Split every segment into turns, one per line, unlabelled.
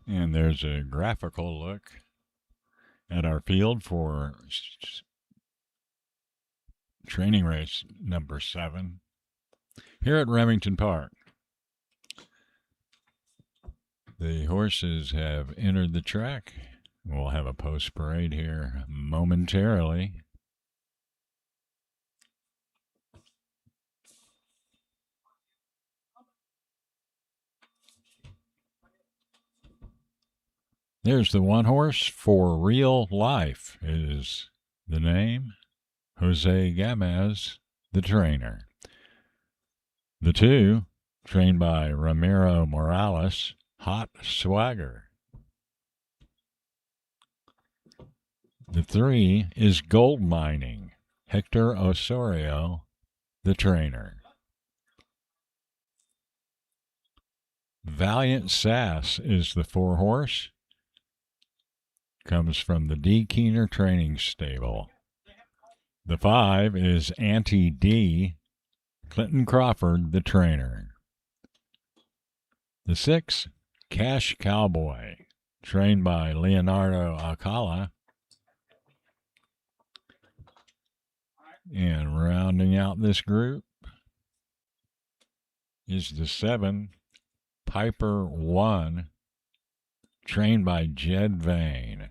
And there's a graphical look at our field for training race number 7 here at Remington Park. The horses have entered the track. We'll have a post parade here momentarily. There's the one horse for real life is the name. Jose Gamez, the trainer. The two, trained by Ramiro Morales, Hot Swagger. The 3 is Gold Mining, Hector Osorio, the trainer. Valiant Sass is the 4 horse. Comes from the D. Keener training stable. The 5 is Auntie D, Clinton Crawford, the trainer. The 6, Cash Cowboy, trained by Leonardo Alcala. And rounding out this group is the 7, Piper 1, trained by Jed Vane.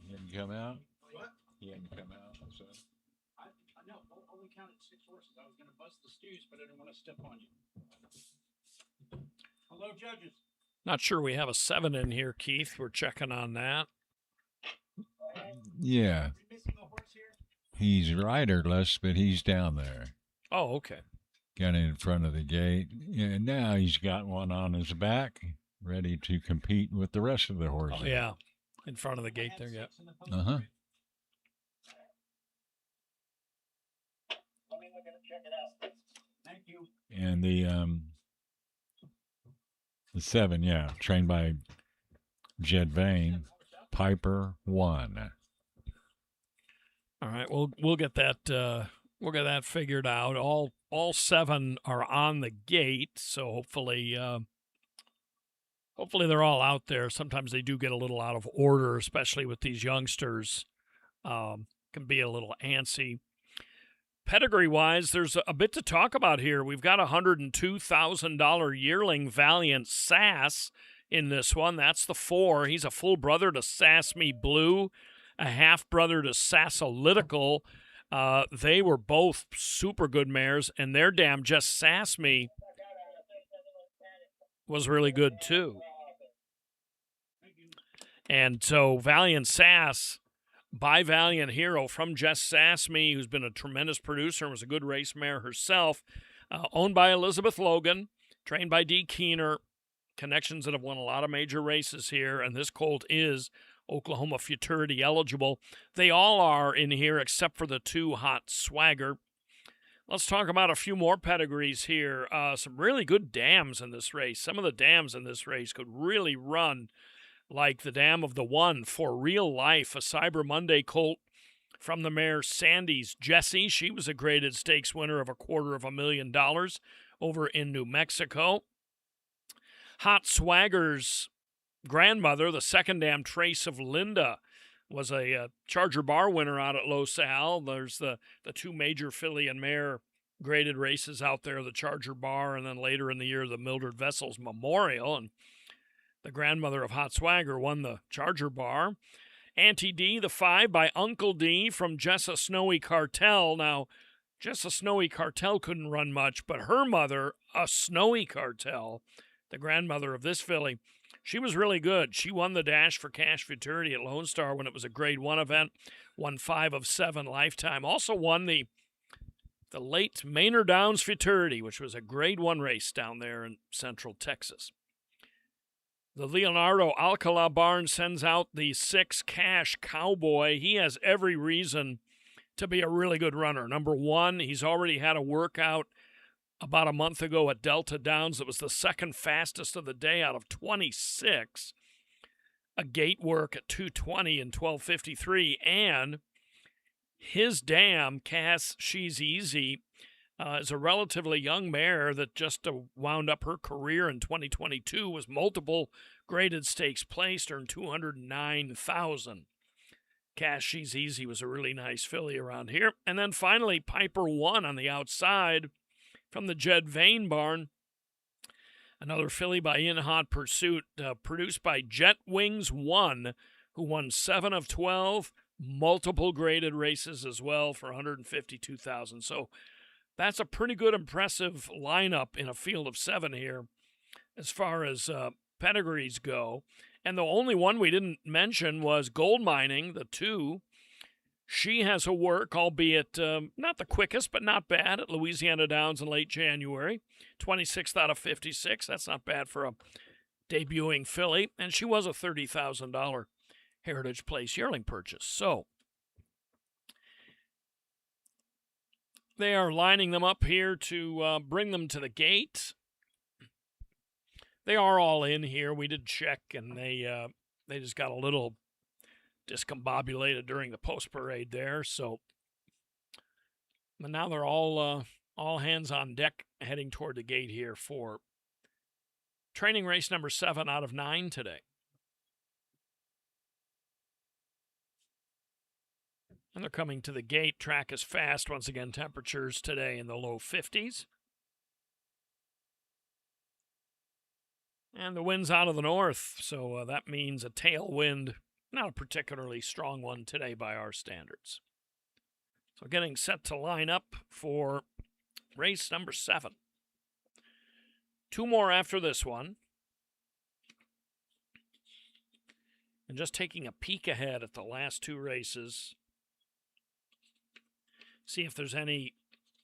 He hadn't come out? What? He hadn't come out, so.
No, only counted 6 horses. I was going to bust the stews, but I didn't want to step on you. Hello, judges. Not sure we have a 7 in here, Keith. We're checking on that.
Yeah. He's riderless, but he's down there.
Oh, okay.
Got in front of the gate. And now he's got one on his back, ready to compete with the rest of the horses.
Oh, yeah. In front of the gate there, yeah.
Uh-huh.
Thank you.
And the 7, yeah, trained by Jed Vane, Piper 1.
All right, we'll get that figured out. All 7 are on the gate, so hopefully they're all out there. Sometimes they do get a little out of order, especially with these youngsters. Can be a little antsy. Pedigree-wise, there's a bit to talk about here. We've got a $102,000 yearling Valiant Sass in this one. That's the 4. He's a full brother to Sass Me Blue, a half brother to Sassolitical. They were both super good mares, and their dam Just Sass Me was really good too. And so Valiant Sass by Valiant Hero from Just Sass Me, who's been a tremendous producer and was a good race mare herself, owned by Elizabeth Logan, trained by D. Keener, connections that have won a lot of major races here, and this colt is Oklahoma Futurity eligible. They all are in here except for the 2 Hot Swagger. Let's talk about a few more pedigrees here. Some really good dams in this race. Some of the dams in this race could really run like the dam of the 1 for real life, a Cyber Monday colt from the mare Sandy's Jessie. She was a graded stakes winner of $250,000 over in New Mexico. Hot Swagger's grandmother, the second dam Trace of Linda, was a Charger Bar winner out at Los Al. There's the 2 major filly and mare graded races out there, the Charger Bar, and then later in the year, the Mildred Vessels Memorial. And the grandmother of Hot Swagger won the Charger Bar. Auntie D, the 5 by Uncle D from Jessa Snowy Cartel. Now, Jessa Snowy Cartel couldn't run much, but her mother, a Snowy Cartel, the grandmother of this filly, she was really good. She won the dash for Cash Futurity at Lone Star when it was a Grade 1 event, won 5 of 7 lifetime. Also won the late Maynard Downs Futurity, which was a Grade 1 race down there in Central Texas. The Leonardo Alcala barn sends out the 6 Cash Cowboy. He has every reason to be a really good runner. Number one, he's already had a workout about a month ago at Delta Downs. It was the second fastest of the day out of 26. A gate work at 2:20 and 12:53. And his dam, Cass She's Easy, is a relatively young mare that just wound up her career in 2022, was multiple graded stakes placed, earned $209,000. Cash She's Easy was a really nice filly around here. And then finally, Piper One on the outside from the Jed Vane barn. Another filly by In Hot Pursuit, produced by Jet Wings One, who won 7 of 12, multiple graded races as well for $152,000. So that's a pretty good, impressive lineup in a field of 7 here as far as pedigrees go. And the only one we didn't mention was Gold Mining, the 2. She has a work, albeit not the quickest, but not bad, at Louisiana Downs in late January. 26th out of 56. That's not bad for a debuting filly. And she was a $30,000 Heritage Place yearling purchase. So they are lining them up here to bring them to the gate. They are all in here. We did check, and they just got a little discombobulated during the post parade there. So, but now they're all hands on deck, heading toward the gate here for training race number 7 out of 9 today. And they're coming to the gate. Track is fast. Once again, temperatures today in the low 50s. And the wind's out of the north, so that means a tailwind, not a particularly strong one today by our standards. So getting set to line up for race number 7. 2 more after this one. And just taking a peek ahead at the last 2 races. See if there's any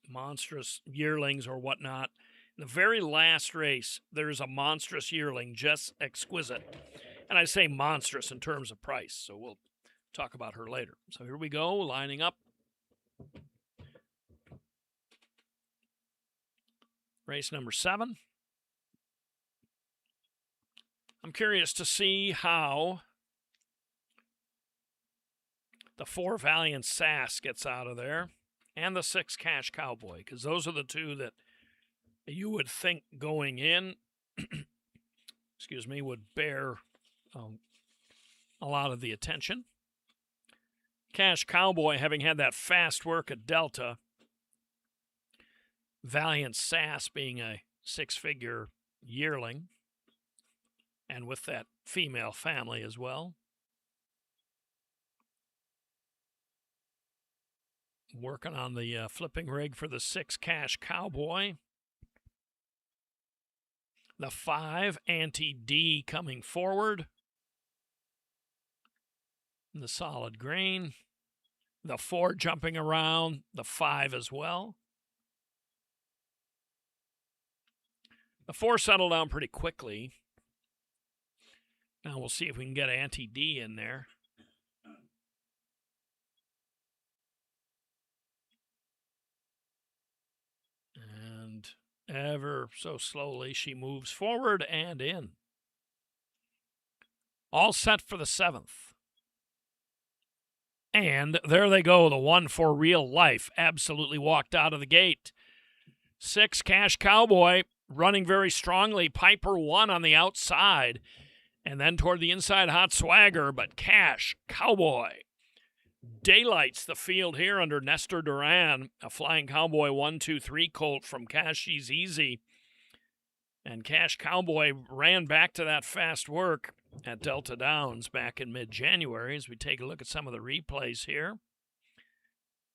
monstrous yearlings or whatnot. In the very last race, there's a monstrous yearling, just exquisite. And I say monstrous in terms of price, so we'll talk about her later. So here we go, lining up. Race number 7. I'm curious to see how the 4 Valiant Sass gets out of there and the 6 Cash Cowboy, because those are the 2 that you would think going in, would bear a lot of the attention. Cash Cowboy, having had that fast work at Delta, Valiant Sass being a 6-figure yearling, and with that female family as well. Working on the flipping rig for the 6 Cash Cowboy. The 5, Auntie D, coming forward. The solid green. The 4 jumping around. The 5 as well. The 4 settled down pretty quickly. Now we'll see if we can get Auntie D in there. And ever so slowly, she moves forward and in. All set for the 7th. And there they go, the 1 for real life. Absolutely walked out of the gate. 6 Cash Cowboy running very strongly. Piper One on the outside. And then toward the inside, Hot Swagger. But Cash Cowboy daylights the field here under Nestor Duran, a Flying Cowboy 1-2-3 colt from Cash She's Easy. And Cash Cowboy ran back to that fast work at Delta Downs back in mid-January. As we take a look at some of the replays here,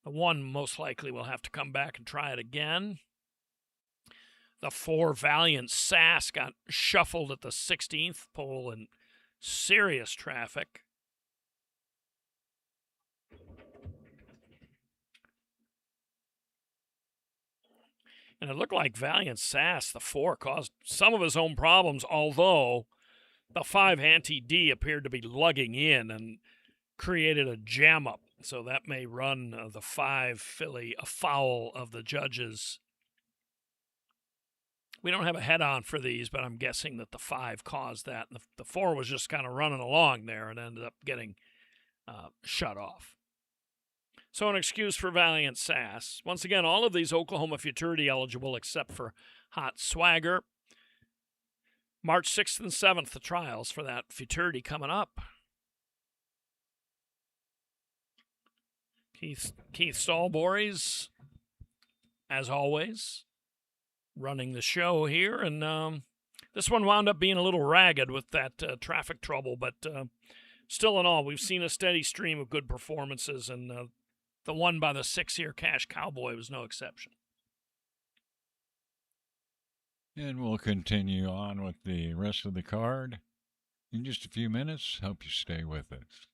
the 1 most likely will have to come back and try it again. The 4 Valiant Sass got shuffled at the 16th pole in serious traffic. And it looked like Valiant Sass, the 4, caused some of his own problems, although The 5 Ante D appeared to be lugging in and created a jam up. So that may run the 5 filly afoul of the judges. We don't have a head on for these, but I'm guessing that the 5 caused that. And the 4 was just kind of running along there and ended up getting shut off. So an excuse for Valiant Sass. Once again, all of these Oklahoma Futurity eligible except for Hot Swagger. March 6th and 7th, the trials for that Futurity coming up. Keith Stallbories, as always, running the show here. And this one wound up being a little ragged with that traffic trouble, but still in all, we've seen a steady stream of good performances, and the one by the 6-year Cash Cowboy was no exception.
And we'll continue on with the rest of the card in just a few minutes. Hope you stay with us.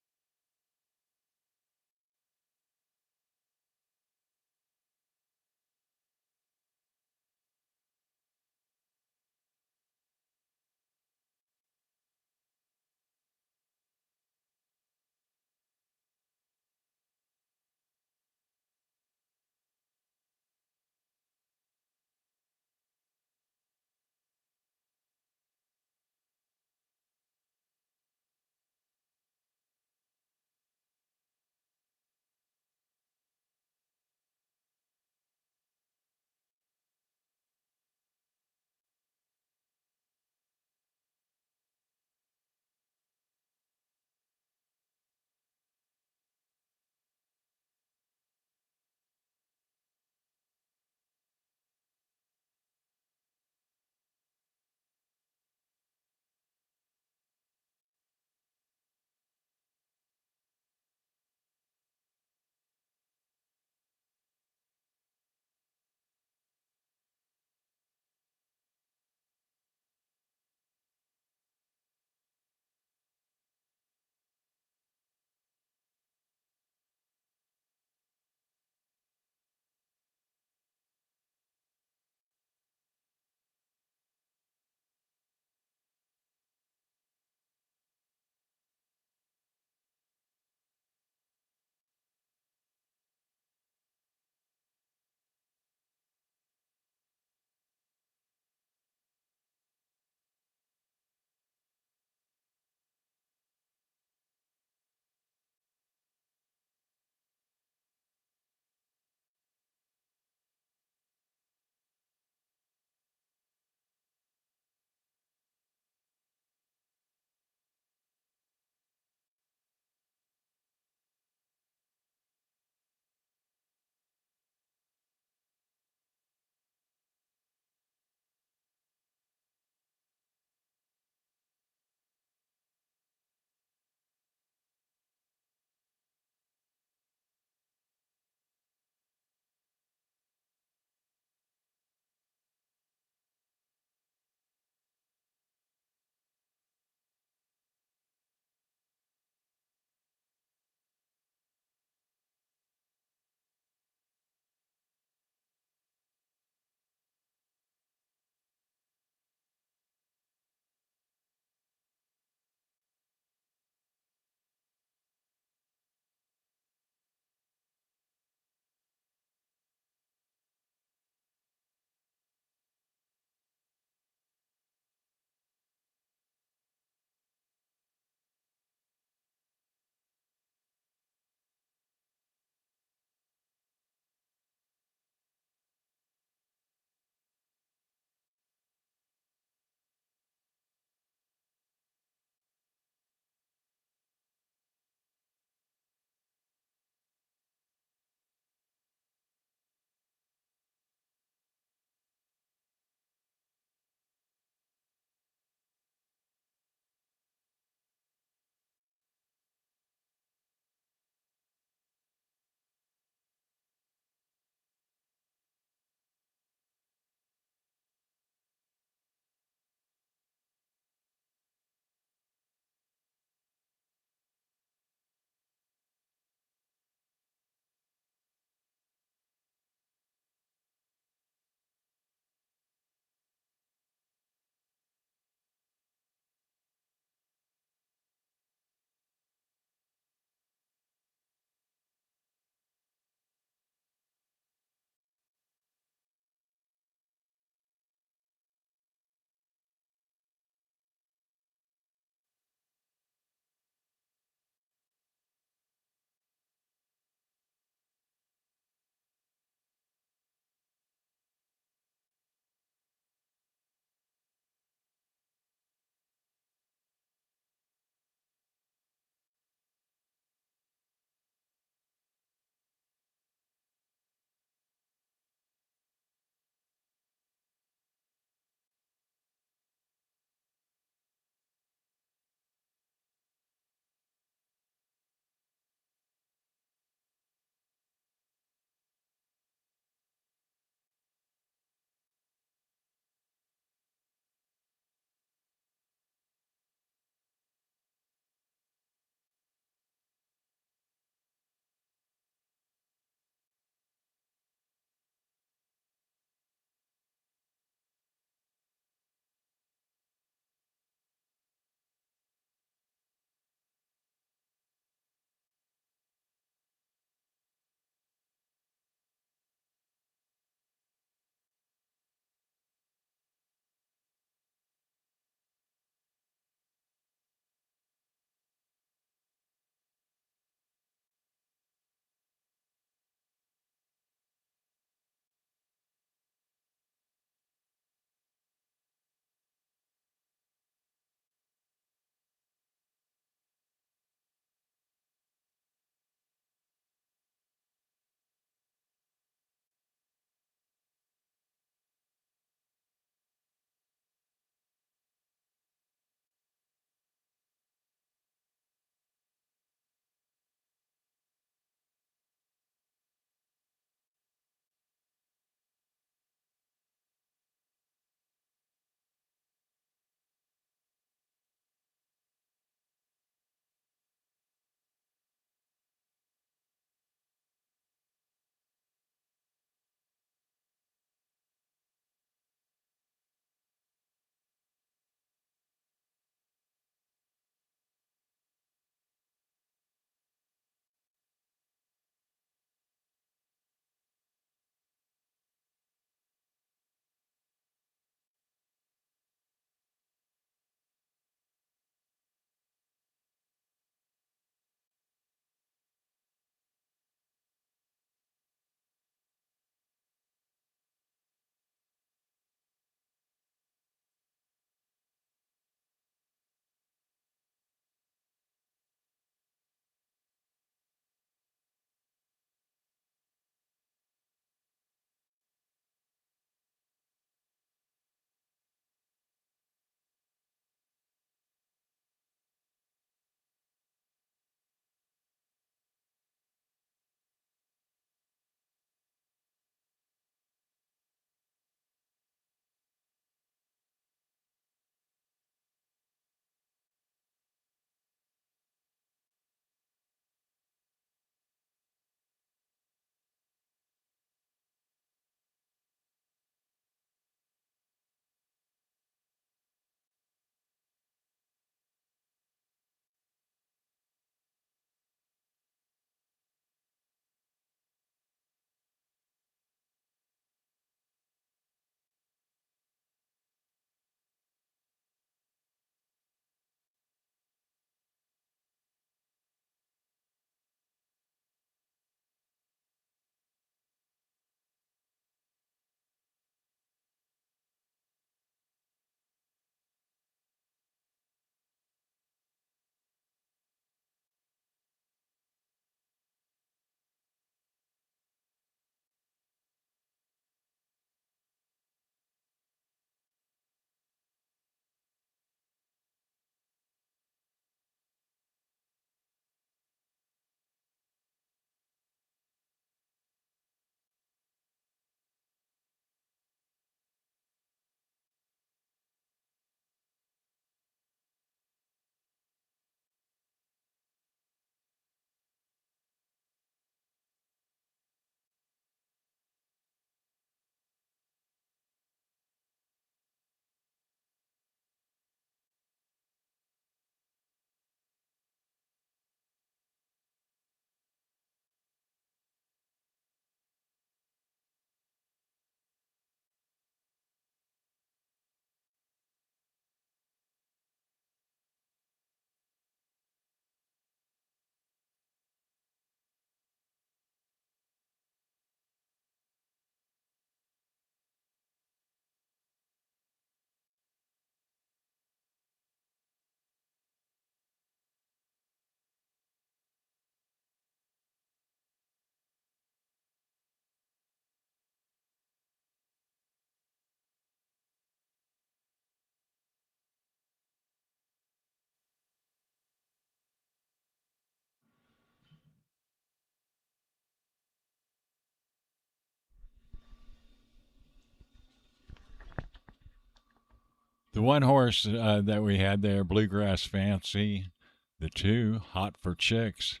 one horse that we had there, Bluegrass Fancy, the 2, Hot for Chicks,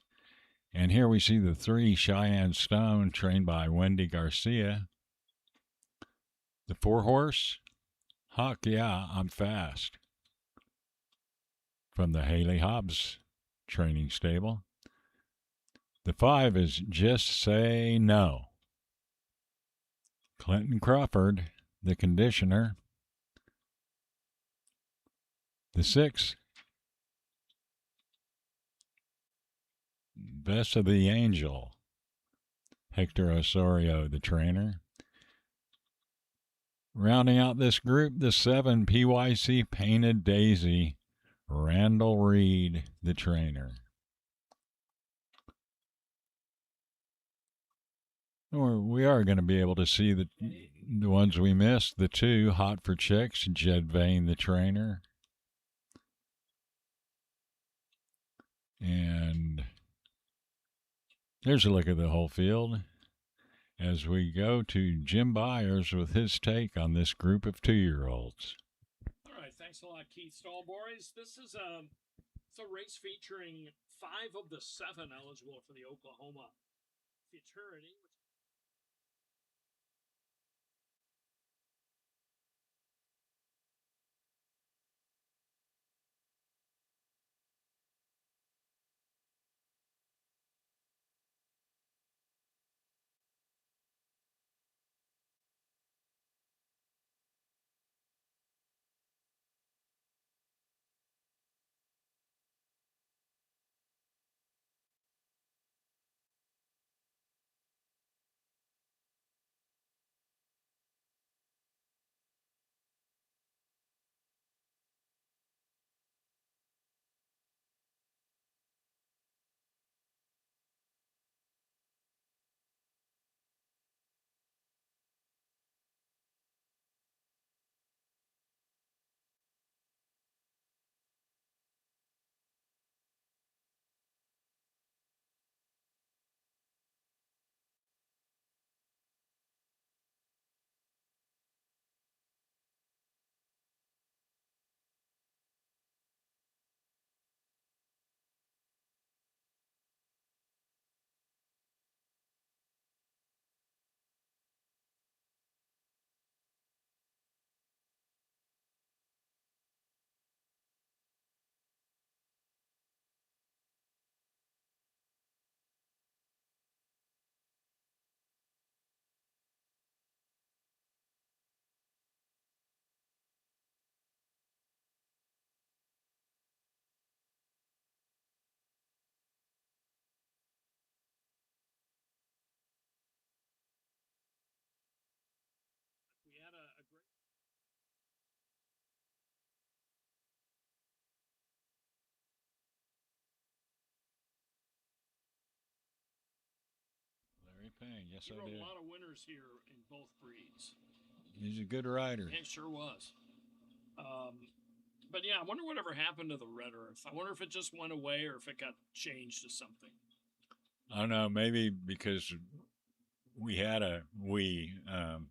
and here we see the 3, Cheyenne Stone, trained by Wendy Garcia. The 4 horse, Huck, Yeah, I'm Fast, from the Haley Hobbs training stable. The 5 is Just Say No, Clinton Crawford, the conditioner. The 6, Best of the Angel, Hector Osorio, the trainer. Rounding out this group, the 7, PYC Painted Daisy, Randall Reed, the trainer. We are going to be able to see the ones we missed. The 2, Hot for Chicks, Jed Vane, the trainer. And there's a look at the whole field as we go to Jim Byers with his take on this group of 2-year-olds.
All right, thanks a lot, Keith Stallboys. This is it's a race featuring 5 of the 7 eligible for the Oklahoma Futurity. We had a great.
Larry Payne, yes,
He
I
wrote
did.
a lot of winners here in both breeds.
He's a good rider.
It sure was. But yeah, I wonder whatever happened to the Red Earth. I wonder if it just went away or if it got changed to something.
I don't know, maybe because we um,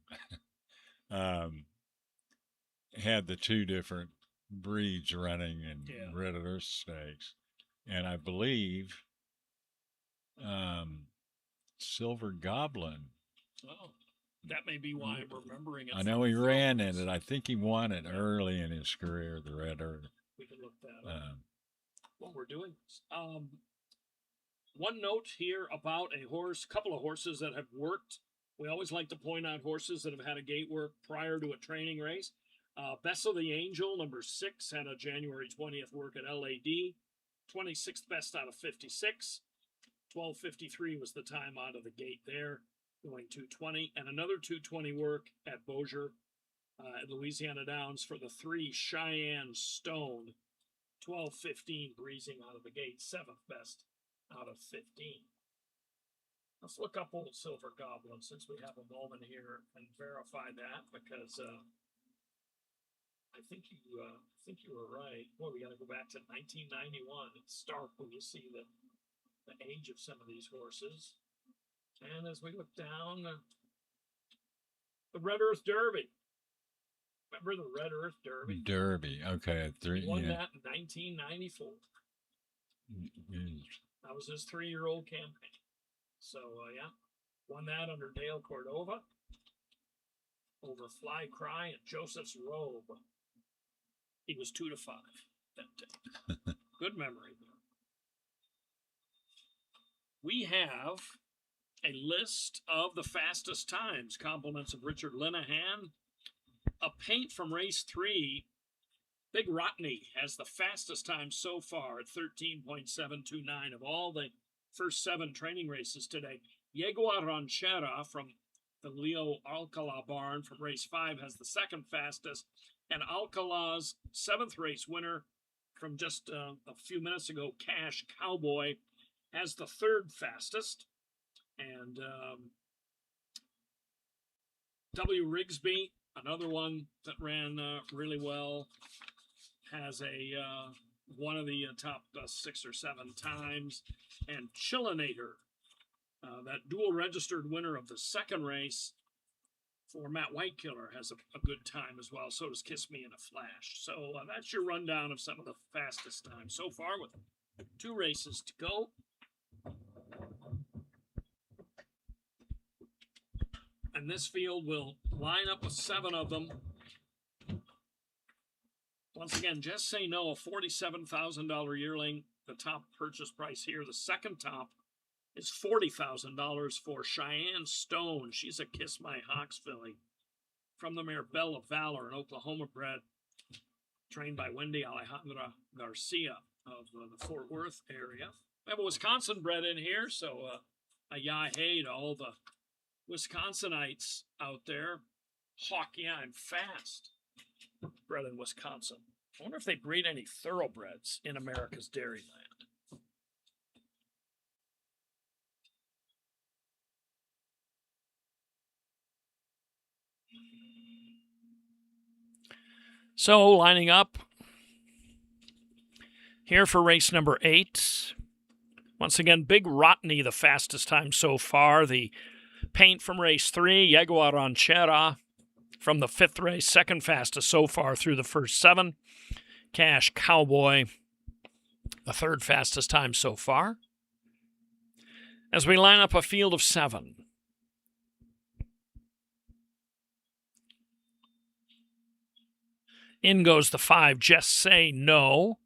had the 2 different breeds running in Red Earth Stakes, and I believe Silver Goblin.
Oh, that may be why I'm remembering it.
I know he ran in it. I think he won it early in his career, the Red Earth.
We can look that up while we're doing this. One note here about a horse, a couple of horses that have worked. We always like to point out horses that have had a gate work prior to a training race. Best of the Angel, number 6, had a January 20th work at LAD. 26th best out of 56. 12:53 was the time out of the gate there, going 2:20. And another 2:20 work at Bossier at Louisiana Downs for the 3, Cheyenne Stone. 12:15 breezing out of the gate, 7th best out of 15. Let's look up Old Silver Goblin since we have a moment here and verify that because I think you were right. Boy, we got to go back to 1991. It's stark when you see the age of some of these horses. And as we look down, the Red Earth Derby. Remember the Red Earth Derby?
Derby. Okay.
He won that in 1994. That was his 3-year-old campaign. So, yeah, won that under Dale Cordova over Fly Cry and Joseph's Robe. He was 2-5 that day. Good memory. We have a list of the fastest times. Compliments of Richard Linehan. A paint from race 3. Big Rotney has the fastest time so far at 13.729 of all the first 7 training races today. Yegua Ranchera from the Leo Alcala barn from race 5 has the second fastest. And Alcala's 7th race winner from just a few minutes ago, Cash Cowboy, has the 3rd fastest. And W. Rigsby, another one that ran really well, has a one of the top 6 or 7 times. And Chillinator, that dual registered winner of the 2nd race for Matt Whitekiller, has a good time as well. So does Kiss Me in a Flash. So that's your rundown of some of the fastest times so far with 2 races to go. And this field will line up with 7 of them. Once again, Just Say No, a $47,000 yearling, the top purchase price here. The second top is $40,000 for Cheyenne Stone. She's a Kiss My Hawks filly from the mare Belle of Valor, an Oklahoma bred, trained by Wendy Alejandra Garcia of the Fort Worth area. We have a Wisconsin bred in here, so a yah-hey to all the Wisconsinites out there. Hawk, yeah, I'm fast. Bred in Wisconsin. I wonder if they breed any thoroughbreds in America's Dairyland. So, lining up here for race number 8. Once again, Big Rotney, the fastest time so far. The paint from race 3, Yegua Ranchera from the 5th race, second fastest so far through the first 7. Cash Cowboy, the 3rd fastest time so far. As we line up a field of 7. In goes the 5, Just Say No.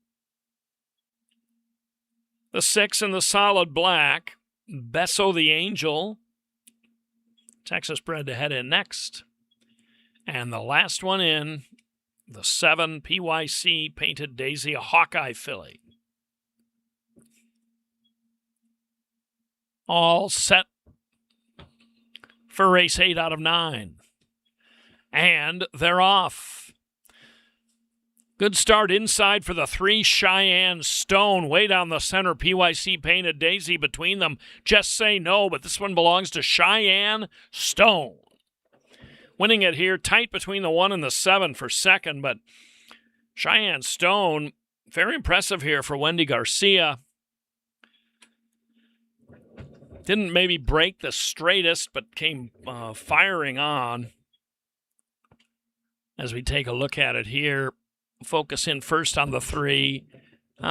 The 6 in the solid black, Besso the Angel. Texas bred to head in next. And the last one in, the 7 PYC Painted Daisy, a Hawkeye filly. All set for race 8 out of 9. And they're off. Good start inside for the 3 Cheyenne Stone. Way down the center, PYC Painted Daisy between them. Just Say No, but this one belongs to Cheyenne Stone. Winning it here, tight between the 1 and the 7 for second, but Cheyenne Stone, very impressive here for Wendy Garcia. Didn't maybe break the straightest, but came firing on. As we take a look at it here, focus in first on the 3.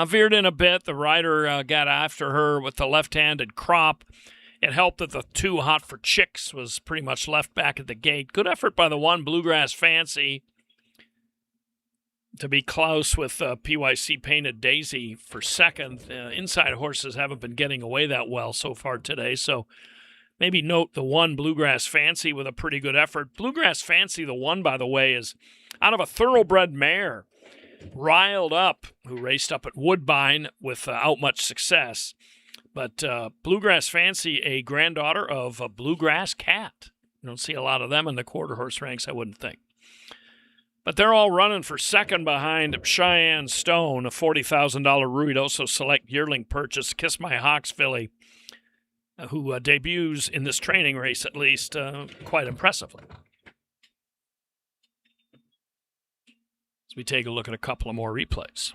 Veered in a bit. The rider got after her with the left-handed crop. It helped that the 2 Hot for Chicks was pretty much left back at the gate. Good effort by the 1 Bluegrass Fancy to be close with PYC Painted Daisy for second. Inside horses haven't been getting away that well so far today, so maybe note the 1 Bluegrass Fancy with a pretty good effort. Bluegrass Fancy, the 1, by the way, is out of a thoroughbred mare, Riled Up, who raced up at Woodbine without much success. But Bluegrass Fancy, a granddaughter of a Bluegrass Cat. You don't see a lot of them in the quarter horse ranks, I wouldn't think. But they're all running for second behind Cheyenne Stone, a $40,000 Ruidoso Select yearling purchase, Kiss My Hawks filly, who debuts in this training race at least quite impressively. As we take a look at a couple of more replays.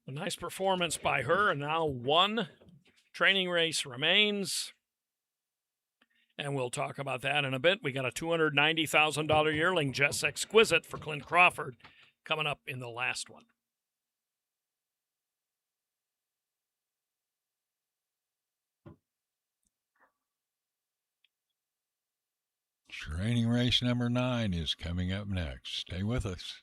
A nice performance by her, and now one training race remains. And we'll talk about that in a bit. We got a $290,000 yearling, Jess Exquisite, for Clint Crawford, coming up in the last one.
Training race number 9 is coming up next. Stay with us.